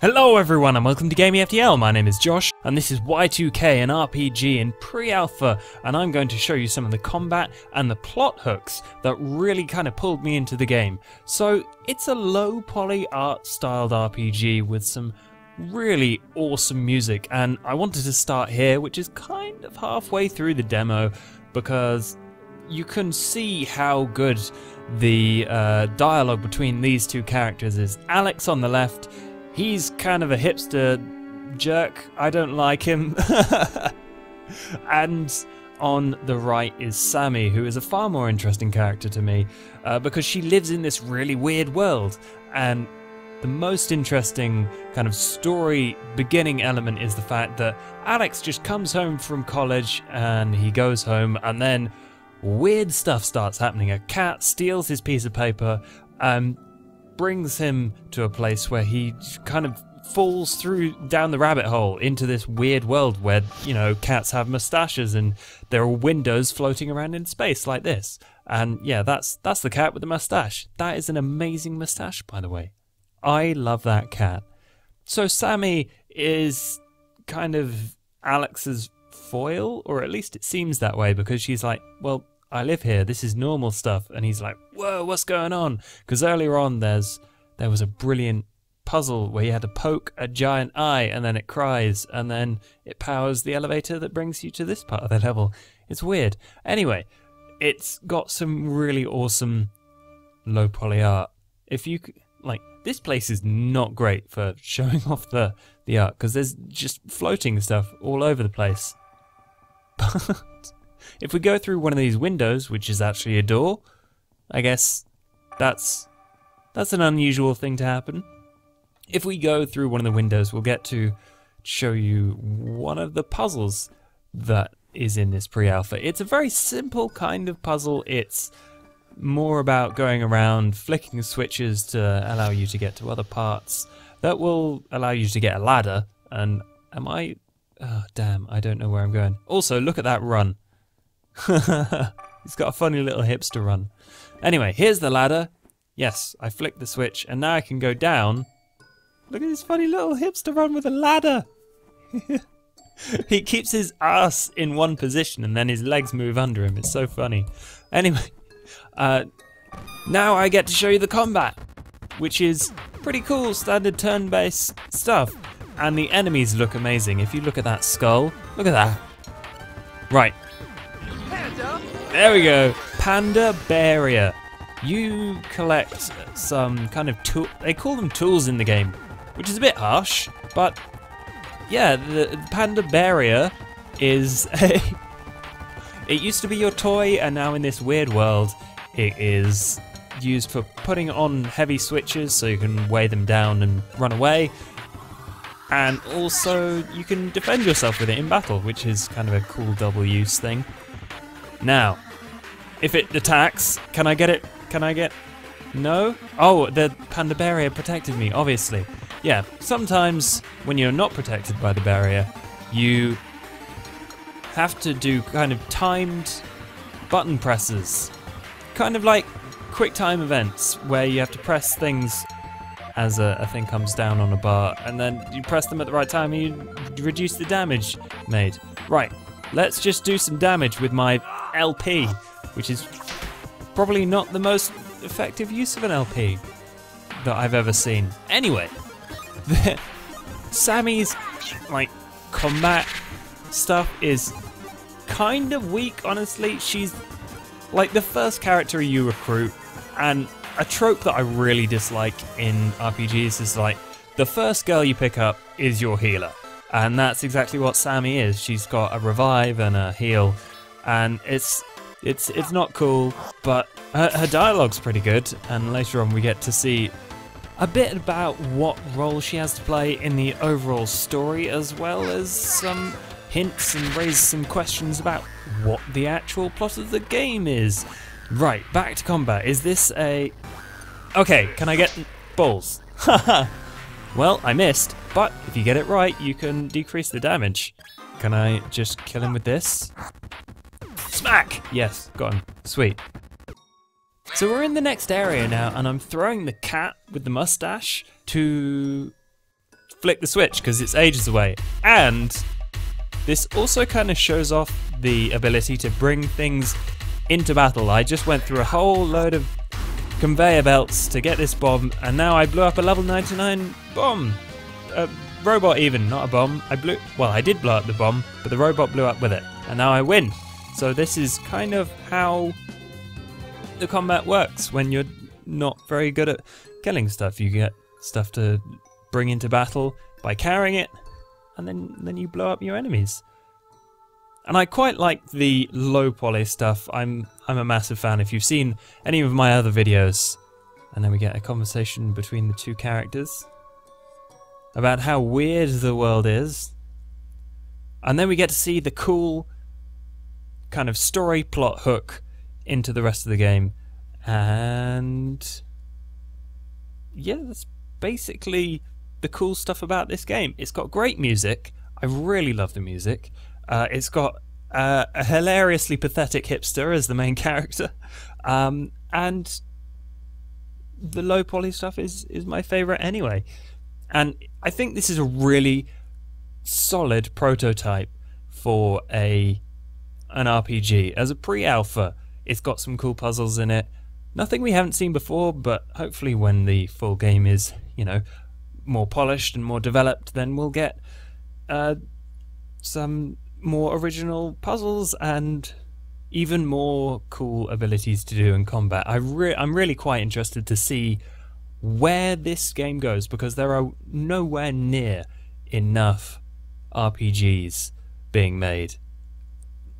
Hello everyone and welcome to Gaming FTL. My name is Josh and this is Y2K, an RPG in pre-alpha, and I'm going to show you some of the combat and the plot hooks that really kind of pulled me into the game. So it's a low poly art styled RPG with some really awesome music, and I wanted to start here, which is kind of halfway through the demo, because you can see how good the dialogue between these two characters is. Alex on the left, he's kind of a hipster jerk. I don't like him. And on the right is Sammy, who is a far more interesting character to me because she lives in this really weird world. And the most interesting kind of story beginning element is the fact that Alex just comes home from college and he goes home, and then weird stuff starts happening. A cat steals his piece of paper and brings him to a place where he kind of falls down the rabbit hole into this weird world where, you know, cats have mustaches and there are windows floating around in space like this. And yeah, that's the cat with the mustache. That is an amazing mustache, by the way. I love that cat. So Sammy is kind of Alex's foil, or at least it seems that way, because she's like, well, I live here, this is normal stuff. And he's like, whoa, what's going on? Because earlier on there was a brilliant puzzle where you had to poke a giant eye and then it cries and then it powers the elevator that brings you to this part of the level. It's weird. Anyway, it's got some really awesome low poly art. If you like, this place is not great for showing off the art because there's just floating stuff all over the place. But if we go through one of these windows, which is actually a door, I guess that's an unusual thing to happen. If we go through one of the windows, we'll get to show you one of the puzzles that is in this pre-alpha. It's a very simple kind of puzzle. It's more about going around flicking switches to allow you to get to other parts that will allow you to get a ladder. And oh damn, I don't know where I'm going. Also, look at that run. He's got a funny little hipster run. Anyway, here's the ladder. Yes, I flicked the switch and now I can go down. Look at this funny little hipster run with a ladder. He keeps his ass in one position and then his legs move under him. It's so funny. Anyway, now I get to show you the combat, which is pretty cool, standard turn-based stuff. And the enemies look amazing. If you look at that skull, look at that. Right. There we go. Panda Barrier. You collect some kind of tool. They call them tools in the game, which is a bit harsh, but yeah, the Panda Barrier is a... It used to be your toy, and now in this weird world, it is used for putting on heavy switches so you can weigh them down and run away. And also, you can defend yourself with it in battle, which is kind of a cool double use thing. Now, if it attacks, can I get it? Can I get... No? Oh, the Panda Barrier protected me, obviously. Yeah, sometimes when you're not protected by the barrier, you have to do kind of timed button presses. Kind of like quick time events, where you have to press things as a thing comes down on a bar, and then you press them at the right time and you reduce the damage made. Right, let's just do some damage with my LP, which is probably not the most effective use of an LP that I've ever seen. Anyway, Sammy's like combat stuff is kind of weak, honestly. She's like the first character you recruit, and a trope that I really dislike in RPGs is like the first girl you pick up is your healer, and that's exactly what Sammy is. She's got a revive and a heal, and it's not cool, but her dialogue's pretty good, and later on we get to see a bit about what role she has to play in the overall story, as well as some hints and raise some questions about what the actual plot of the game is. Right, back to combat. Is this a... Okay, can I get balls? Haha. Well, I missed, but if you get it right, you can decrease the damage. Can I just kill him with this? Smack! Yes, got him. Sweet. So we're in the next area now, and I'm throwing the cat with the mustache to flick the switch because it's ages away. And this also kind of shows off the ability to bring things into battle. I just went through a whole load of conveyor belts to get this bomb, and now I blew up a level 99 bomb. A robot even, not a bomb. I did blow up the bomb, but the robot blew up with it, and now I win. So this is kind of how the combat works when you're not very good at killing stuff. You get stuff to bring into battle by carrying it, and then you blow up your enemies. And I quite like the low poly stuff. I'm a massive fan. If you've seen any of my other videos, and then we get a conversation between the two characters about how weird the world is, and then we get to see the cool kind of story plot hook into the rest of the game. And yeah, that's basically the cool stuff about this game. It's got great music. I really love the music. It's got a hilariously pathetic hipster as the main character, and the low poly stuff is my favourite anyway. And I think this is a really solid prototype for an RPG. As a pre-alpha, it's got some cool puzzles in it. Nothing we haven't seen before, but hopefully when the full game is, you know, more polished and more developed, then we'll get some more original puzzles and even more cool abilities to do in combat. I'm really quite interested to see where this game goes, because there are nowhere near enough RPGs being made.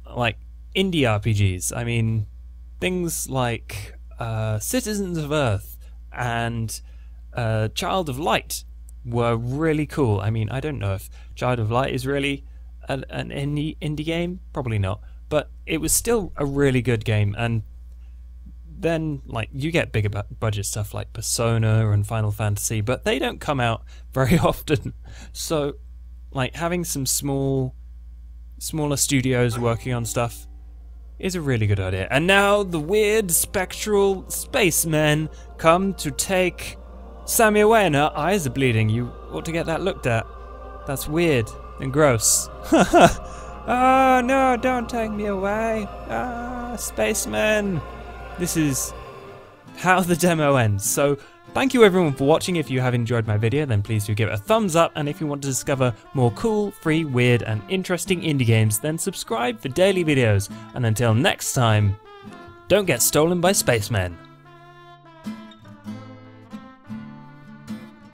Like indie RPGs, I mean, things like Citizens of Earth and Child of Light were really cool. I mean, I don't know if Child of Light is really an indie game, probably not, but it was still a really good game. And then, like, you get bigger budget stuff like Persona and Final Fantasy, but they don't come out very often. So, like, having some smaller studios working on stuff is a really good idea. And now the weird spectral spacemen come to take Sammy away, and her eyes are bleeding. You ought to get that looked at. That's weird and gross. Oh no, don't take me away. Ah, spacemen. This is how the demo ends. So thank you everyone for watching. If you have enjoyed my video, then please do give it a thumbs up. And if you want to discover more cool, free, weird and interesting indie games, then subscribe for daily videos. And until next time, don't get stolen by spacemen.